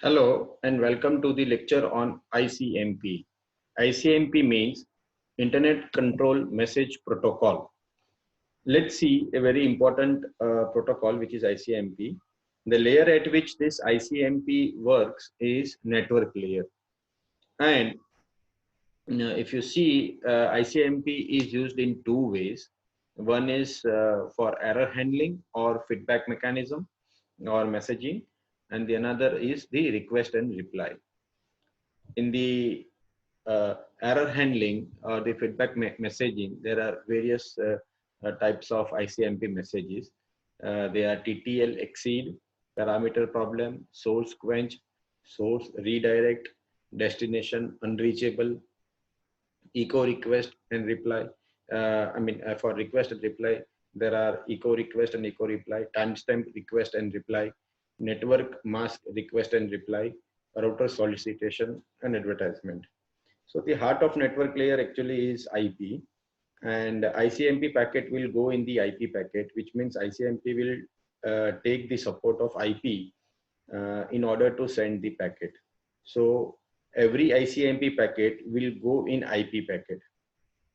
Hello and welcome to the lecture on ICMP. ICMP means Internet Control Message Protocol. Let's see a very important protocol which is ICMP. The layer at which this ICMP works is network layer. And if you see, ICMP is used in two ways. One is for error handling or feedback mechanism or messaging, and the another is the request and reply. In the error handling or the feedback messaging, there are various types of ICMP messages. They are TTL exceed, parameter problem, source quench, source redirect, destination unreachable, echo request and reply. For request and reply, there are echo request and echo reply, timestamp request and reply, network mask request and reply, router solicitation and advertisement. So the heart of network layer actually is IP, and ICMP packet will go in the IP packet, which means ICMP will take the support of IP in order to send the packet. So every ICMP packet will go in IP packet.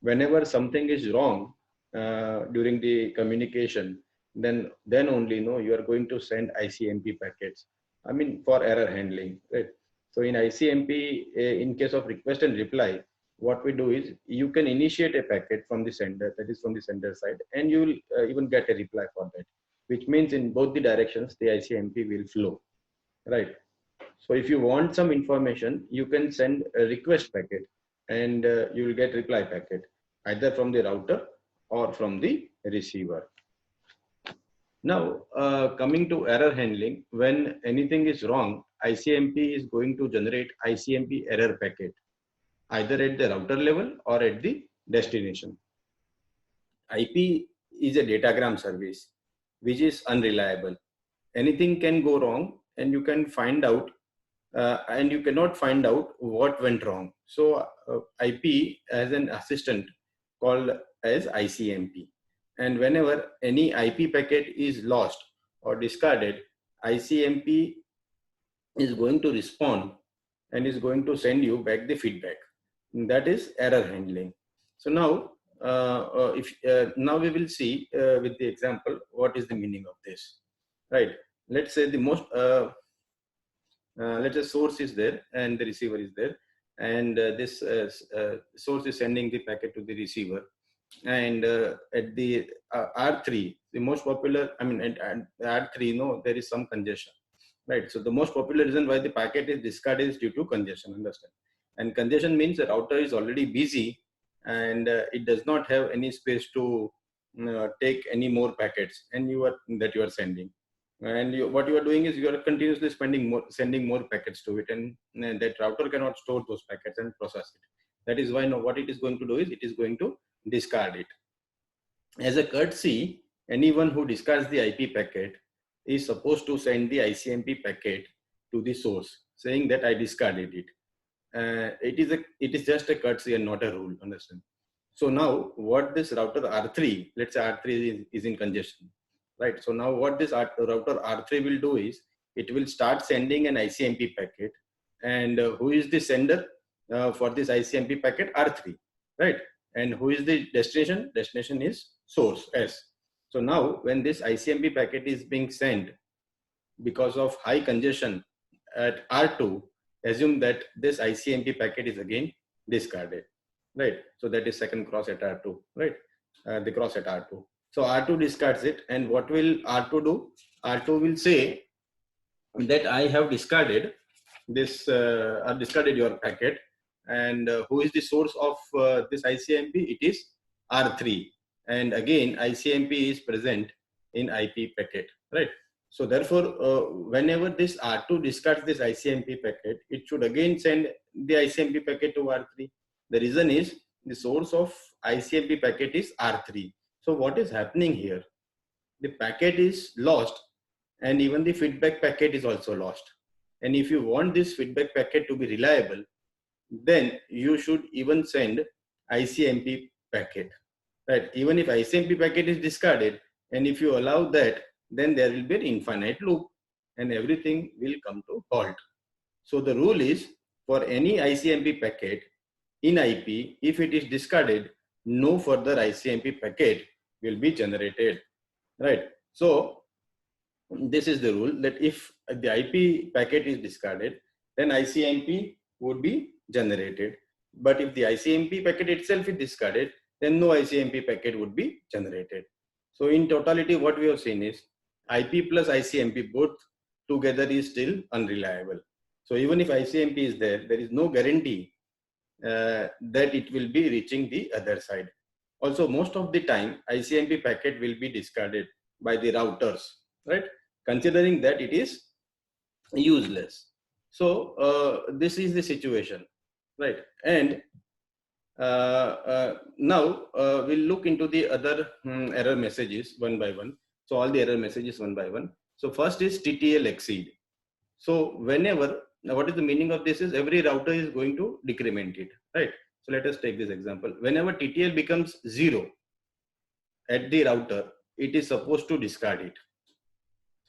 Whenever something is wrong during the communication, then only you are going to send ICMP packets. For error handling, right? So in ICMP, in case of request and reply, what we do is you can initiate a packet from the sender, that is from the sender side, and you will even get a reply for that, which means in both the directions the ICMP will flow, right? So if you want some information, you can send a request packet and you will get reply packet either from the router or from the receiver. Now, coming to error handling, when anything is wrong, ICMP is going to generate ICMP error packet either at the router level or at the destination. IP is a datagram service which is unreliable. Anything can go wrong and you can find out and you cannot find out what went wrong. So IP has an assistant called as ICMP. And whenever any IP packet is lost or discarded, ICMP is going to respond and is going to send you back the feedback. And that is error handling. So now, now we will see with the example what is the meaning of this, right? Let's say the most let's say source is there and the receiver is there, and this source is sending the packet to the receiver, and at the R3, the most popular, at R3, there is some congestion, right? So the most popular reason why the packet is discarded is due to congestion, understand? And congestion means the router is already busy and it does not have any space to take any more packets and you are sending. And what you are doing is you are continuously sending more packets to it, and that router cannot store those packets and process it. That is why now what it is going to do is it is going to discard it. As a courtesy, anyone who discards the IP packet is supposed to send the ICMP packet to the source saying that I discarded it. It is just a courtesy and not a rule, understand? So now what this router R3, let's say R3 is in congestion, right? So now what this router R3 will do is it will start sending an ICMP packet, and who is the sender for this ICMP packet? R3, right? And who is the destination? Destination is source S. So now when this ICMP packet is being sent, because of high congestion at R2, assume that this ICMP packet is again discarded, right? So that is second cross at R2, right? The cross at R2. So R2 discards it, and what will R2 do? R2 will say that I have discarded this, I discarded your packet, and who is the source of this ICMP? It is R3, and again ICMP is present in IP packet, right? So therefore, whenever this R2 discards this ICMP packet, it should again send the ICMP packet to R3. The reason is the source of ICMP packet is R3. So what is happening here? The packet is lost, and even the feedback packet is also lost. And if you want this feedback packet to be reliable, then you should even send ICMP packet, right? Even if ICMP packet is discarded, and if you allow that, then there will be an infinite loop and everything will come to halt. So the rule is for any ICMP packet in IP, if it is discarded, no further ICMP packet will be generated, right? So this is the rule that if the IP packet is discarded, then ICMP would be generated. But if the ICMP packet itself is discarded, then no ICMP packet would be generated. So in totality, what we have seen is IP plus ICMP both together is still unreliable. So even if ICMP is there, there is no guarantee that it will be reaching the other side. Also, most of the time, ICMP packet will be discarded by the routers, right? Considering that it is useless. So this is the situation, right? And now we'll look into the other error messages one by one. So all the error messages one by one. So first is TTL exceed. So whenever, now what is the meaning of this is every router is going to decrement it, right? So let us take this example. Whenever TTL becomes 0 at the router, it is supposed to discard it.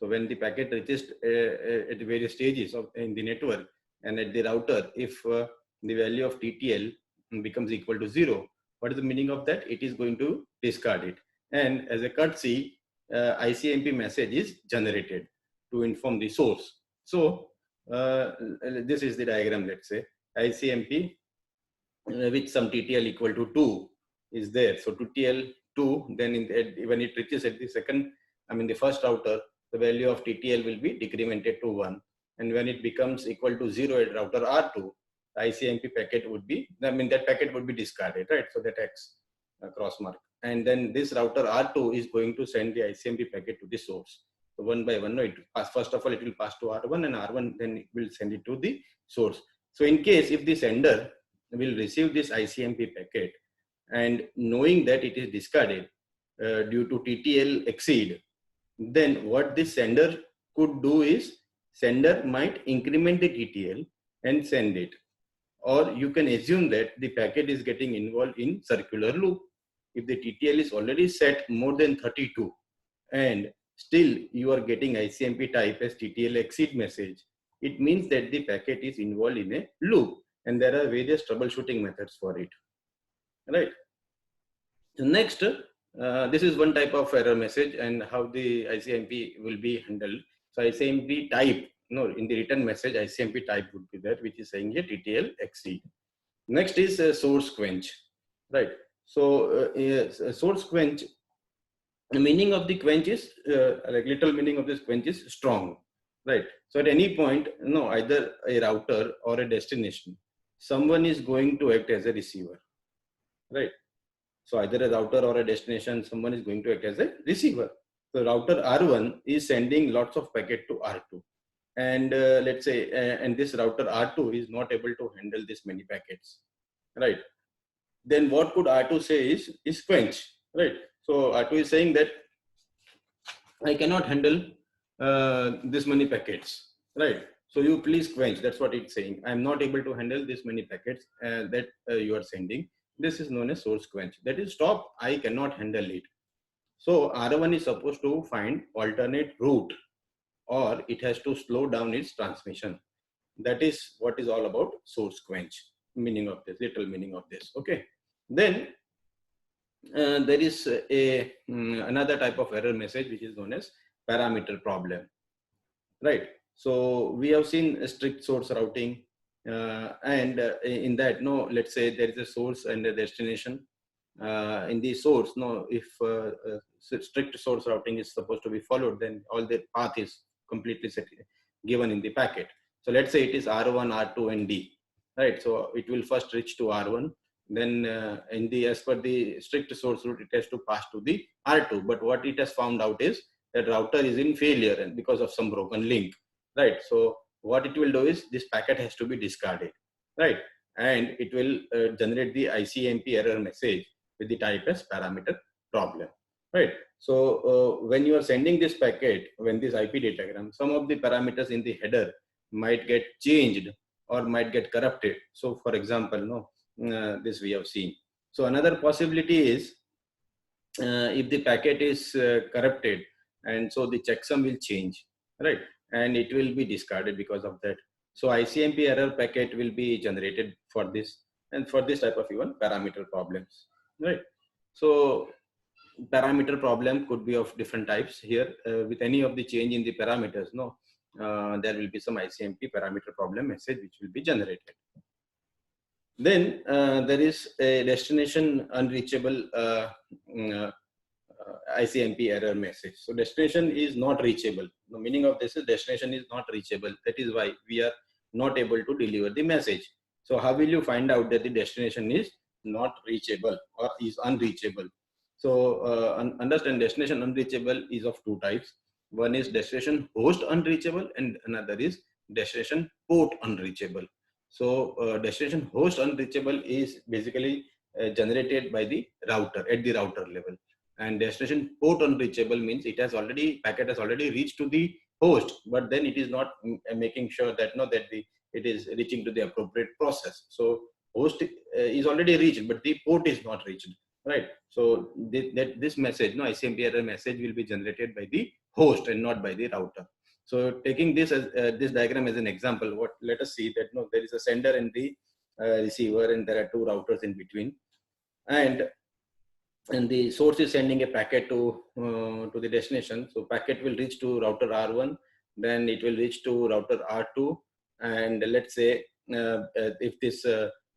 So when the packet reaches at various stages of in the network and at the router, if the value of TTL becomes equal to 0, what is the meaning of that? It is going to discard it. And as a courtesy, ICMP message is generated to inform the source. So this is the diagram, let's say ICMP with some TTL equal to 2 is there. So TTL 2, then when it reaches at the the first router, the value of TTL will be decremented to 1. And when it becomes equal to 0 at router R2, the ICMP packet would be, that packet would be discarded, right? So that X cross mark. And then this router R2 is going to send the ICMP packet to the source. So one by one, first of all, it will pass to R1 and R1 then it will send it to the source. So in case if the sender will receive this ICMP packet and knowing that it is discarded due to TTL exceed, then what the sender could do is sender might increment the TTL and send it. Or you can assume that the packet is getting involved in circular loop. If the TTL is already set more than 32 and still you are getting ICMP type as TTL exceed message, it means that the packet is involved in a loop and there are various troubleshooting methods for it, right? So next, this is one type of error message and how the ICMP will be handled. So ICMP type, in the written message, ICMP type would be there, which is saying here TTL exceed. Next is source quench, right? So source quench, the meaning of the quench is, little meaning of this quench is strong, right? So at any point, either a router or a destination, someone is going to act as a receiver, right? So either a router or a destination, someone is going to act as a receiver. So router R1 is sending lots of packet to R2. And let's say, and this router R2 is not able to handle this many packets, right? Then what could R2 say is quench, right? So R2 is saying that I cannot handle this many packets, right? So you please quench, that's what it's saying. I'm not able to handle this many packets that you are sending. This is known as source quench. That is stop, I cannot handle it. So R1 is supposed to find alternate route or it has to slow down its transmission. That is what is all about source quench, meaning of this, literal meaning of this, okay? Then there is another type of error message which is known as parameter problem, right? So we have seen a strict source routing and in that, let's say there is a source and a destination. In the source, if strict source routing is supposed to be followed, then all the path is completely set, given in the packet. So let's say it is R1, R2 and D, right? So it will first reach to R1, then as per the strict source route, it has to pass to the R2. But what it has found out is that router is in failure and because of some broken link, right? So what it will do is this packet has to be discarded, right? And it will generate the ICMP error message with the type as parameter problem, right? So when you are sending this packet, when this IP datagram, some of the parameters in the header might get changed or might get corrupted. So for example, this we have seen. So another possibility is if the packet is corrupted, and so the checksum will change, right? And it will be discarded because of that. So ICMP error packet will be generated for this and for this type of even parameter problems, right? So parameter problem could be of different types here. With any of the change in the parameters, there will be some ICMP parameter problem message which will be generated. Then there is a destination unreachable ICMP error message. So destination is not reachable. The meaning of this is destination is not reachable. That is why we are not able to deliver the message. So how will you find out that the destination is not reachable or is unreachable? So understand destination unreachable is of two types. One is destination host unreachable and another is destination port unreachable. So destination host unreachable is basically generated by the router at the router level, and destination port unreachable means packet has already reached to the host, but then it is not making sure that it is reaching to the appropriate process. So host is already reached, but the port is not reached, right? So this message, ICMP error message will be generated by the host and not by the router. So taking this as this diagram as an example, let us see that there is a sender and the receiver, and there are two routers in between, and the source is sending a packet to the destination. So packet will reach to router R1, then it will reach to router R2, and let's say if this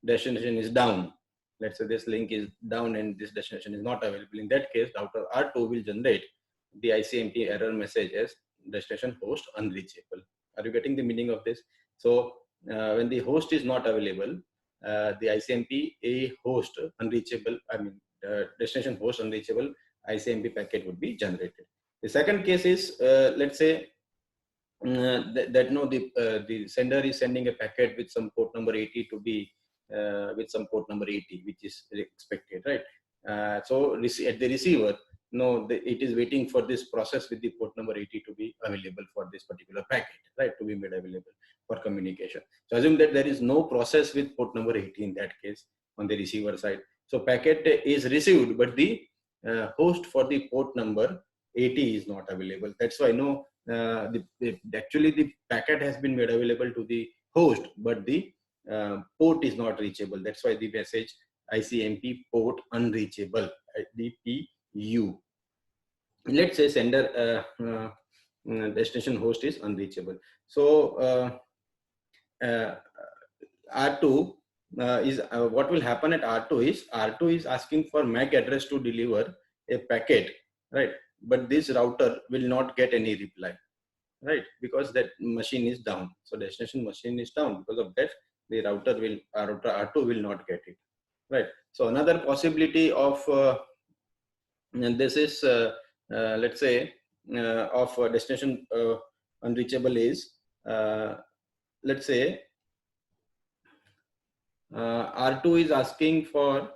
destination is down, let's say this link is down and this destination is not available. In that case, router R2 will generate the ICMP error message as destination host unreachable. Are you getting the meaning of this? So when the host is not available, the ICMP a host unreachable, destination host unreachable ICMP packet would be generated. The second case is let's say the sender is sending a packet with some port number 80 to be with some port number 80, which is expected, right? So at the receiver, it is waiting for this process with the port number 80 to be available for this particular packet, right, to be made available for communication. So assume that there is no process with port number 80 in that case on the receiver side. So packet is received, but the host for the port number 80 is not available. That's why actually the packet has been made available to the host, but the port is not reachable. That's why the message ICMP port unreachable, DPU. Let's say sender destination host is unreachable. So R2 is what will happen at R2 is asking for MAC address to deliver a packet, right? But this router will not get any reply, right? Because that machine is down. So destination machine is down. Because of that, the router R2 will not get it, right? So another possibility of this is let's say of destination unreachable is let's say R2 is asking for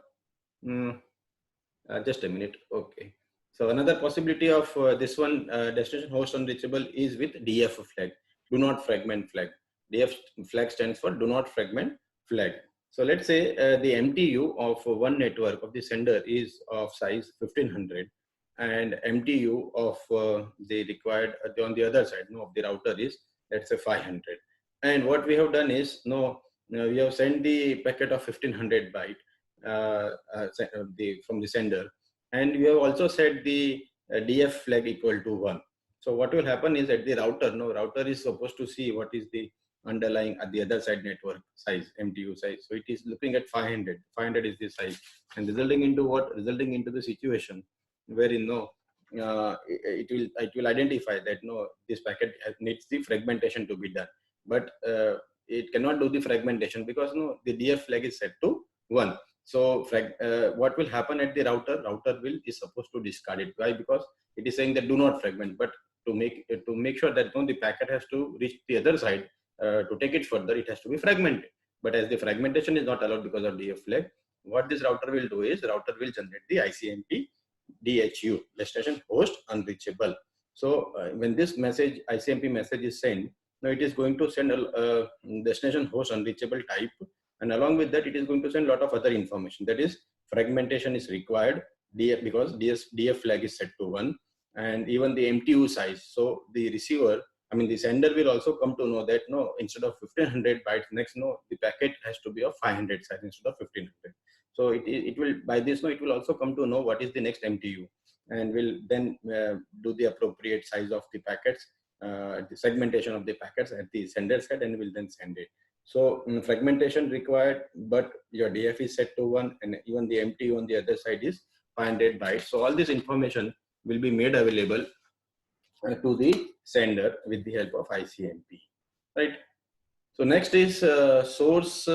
just a minute. Okay. So another possibility of this one destination host unreachable is with DF flag, do not fragment flag. DF flag stands for do not fragment flag. So let's say the MTU of one network of the sender is of size 1500, and MTU of the required on the other side of the router is, let's say, 500. And what we have done is we have sent the packet of 1500 byte from the sender, and we have also set the DF flag equal to 1. So what will happen is at the router is supposed to see what is the underlying at the other side network size, MTU size. So it is looking at 500. 500 is the size, and resulting into what? Resulting into the situation wherein it will identify that this packet needs the fragmentation to be done, but it cannot do the fragmentation because the DF flag is set to 1. So what will happen at the router is supposed to discard it. Why? Because it is saying that do not fragment, but to make sure that the packet has to reach the other side, to take it further, it has to be fragmented. But as the fragmentation is not allowed because of DF flag, what this router will do is router will generate the ICMP DHU, destination host unreachable. So when this message ICMP message is sent, now it is going to send a destination host unreachable type, and along with that it is going to send a lot of other information. That is, fragmentation is required because DF flag is set to 1, and even the MTU size. So the receiver I mean, the sender will also come to know that no, instead of 1500 bytes, next no, the packet has to be of 500 size instead of 1500. So it will, by this no, it will also come to know what is the next MTU, and will then do the appropriate size of the packets, the segmentation of the packets at the sender side, and will then send it. So fragmentation required, but your DF is set to 1, and even the MTU on the other side is 500 bytes. So all this information will be made available to the sender with the help of ICMP, right? So next is source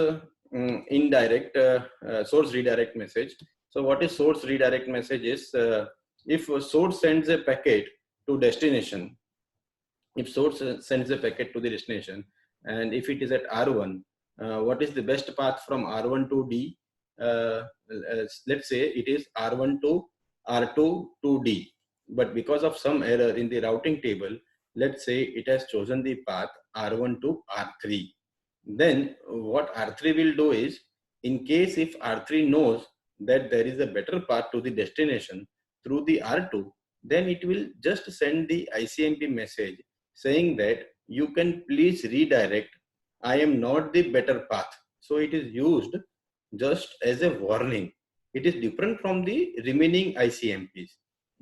indirect source redirect message. So what is source redirect message is if a source sends a packet to destination, if source sends a packet to the destination, and if it is at R1, what is the best path from R1 to D? Let's say it is R1 to R2 to D, but because of some error in the routing table, let's say it has chosen the path R1 to R3. Then what R3 will do is, in case if R3 knows that there is a better path to the destination through the R2, then it will just send the ICMP message saying that you can please redirect, I am not the better path. So it is used just as a warning. It is different from the remaining ICMPs.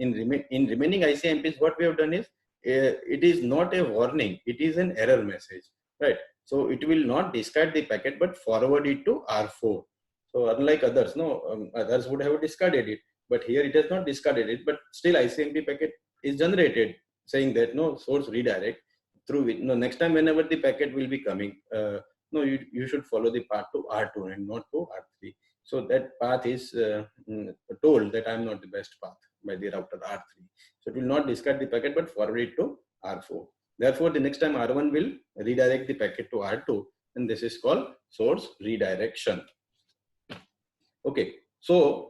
In remaining ICMPs, what we have done is, it is not a warning, it is an error message, right? So it will not discard the packet, but forward it to R4. So unlike others, no, others would have discarded it, but here it has not discarded it, but still ICMP packet is generated saying that no, source redirect, through which no, next time whenever the packet will be coming, no, you should follow the path to R2 and not to R3. So that path is told that I am not the best path by the router R3. So it will not discard the packet, but forward it to R4. Therefore, the next time R1 will redirect the packet to R2, and this is called source redirection. Okay, so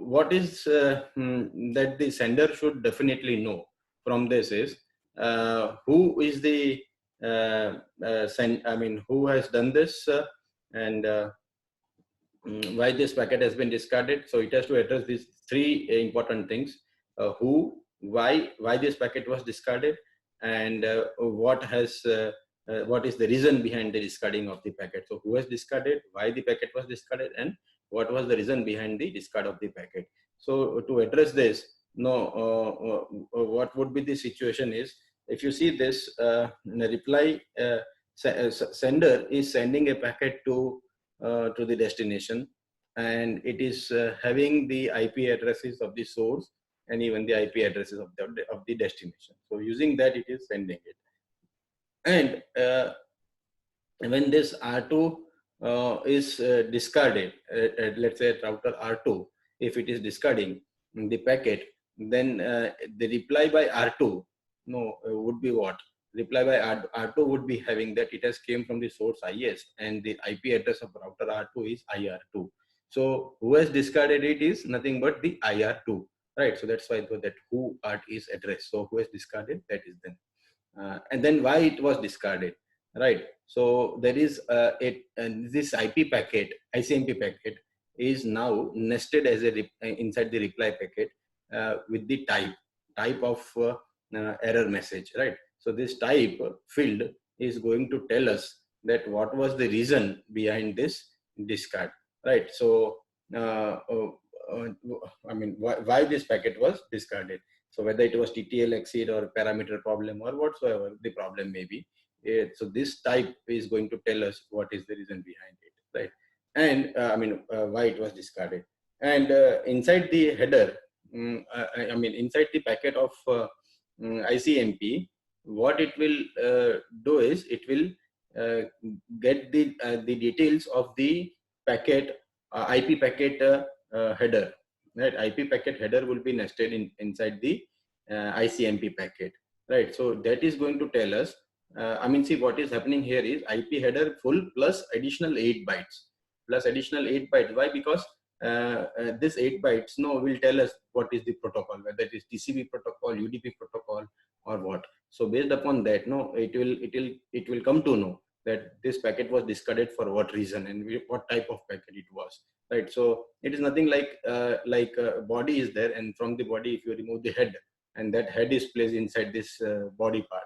what is that the sender should definitely know from this is who is the who has done this and why this packet has been discarded. So it has to address these three important things: who, why this packet was discarded, and what is the reason behind the discarding of the packet. So who has discarded, why the packet was discarded, and what was the reason behind the discard of the packet. So to address this, what would be the situation is, if you see this reply, sender is sending a packet to the destination, and it is having the IP addresses of the source and even the IP addresses of the destination. So using that, it is sending it. And when this R2 is discarded, let's say at router R2, if it is discarding the packet, then the reply by R2 would be what? Reply by R2 would be having that it has came from the source IS, and the IP address of router R2 is IR2. So who has discarded it is nothing but the IR2, right? So that's why that who art is addressed. So who has discarded, that is then. And then why it was discarded, right? So there is this IP packet, ICMP packet, is now nested as a inside the reply packet with the type of error message, right? So this type field is going to tell us that what was the reason behind this discard, right? So why this packet was discarded. So whether it was TTL exceed or parameter problem or whatsoever the problem may be, so this type is going to tell us what is the reason behind it, right? And why it was discarded. And inside the header, inside the packet of ICMP, what it will do is it will get the details of the packet IP packet header, right? IP packet header will be nested inside the ICMP packet, right? So that is going to tell us, see what is happening here is IP header full plus additional 8 bytes. Why? Because this 8 bytes will tell us what is the protocol, whether it is TCP protocol, UDP protocol, or what. So based upon that, it will come to know that this packet was discarded for what reason and what type of packet it was, right? So it is nothing like a body is there, and from the body, if you remove the head, and that head is placed inside this body part,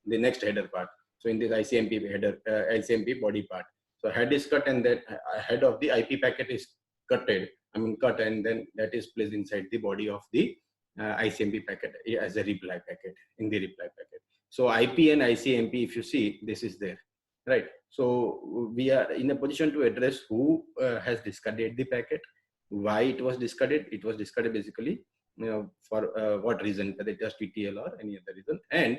the next header part. So in this ICMP header, ICMP body part. So head is cut, and then head of the IP packet is cut, and then that is placed inside the body of the ICMP packet as a reply packet in the reply packet. So IP and ICMP, if you see, this is there, right? So we are in a position to address who has discarded the packet, why it was discarded. It was discarded basically, for what reason, whether it was TTL or any other reason, and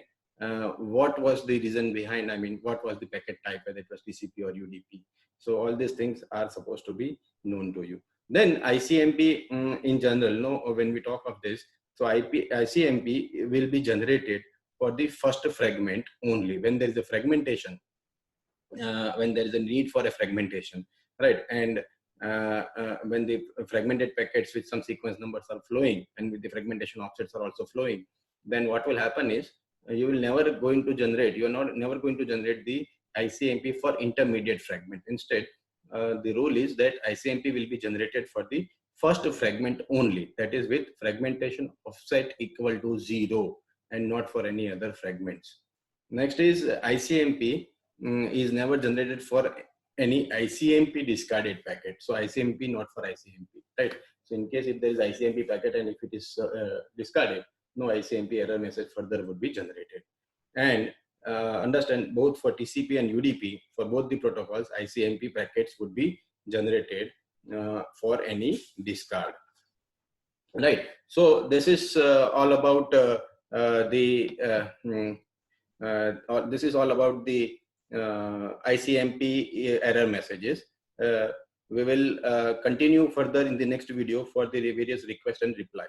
what was the reason behind, what was the packet type, whether it was TCP or UDP. So all these things are supposed to be known to you. Then ICMP in general, when we talk of this, so ICMP will be generated for the first fragment only when there is a fragmentation, when there is a need for a fragmentation, right? And when the fragmented packets with some sequence numbers are flowing, and with the fragmentation offsets are also flowing, then what will happen is you will never going to generate, never going to generate the ICMP for intermediate fragment. Instead, the rule is that ICMP will be generated for the first fragment only, that is with fragmentation offset equal to 0, and not for any other fragments. Next is ICMP is never generated for any ICMP discarded packet. So ICMP not for ICMP, right? So in case if there is ICMP packet and if it is discarded, no ICMP error message further would be generated. And understand, both for TCP and UDP, for both the protocols, ICMP packets would be generated for any discard, right? So this is all about this is all about the ICMP error messages. We will continue further in the next video for the various request and reply.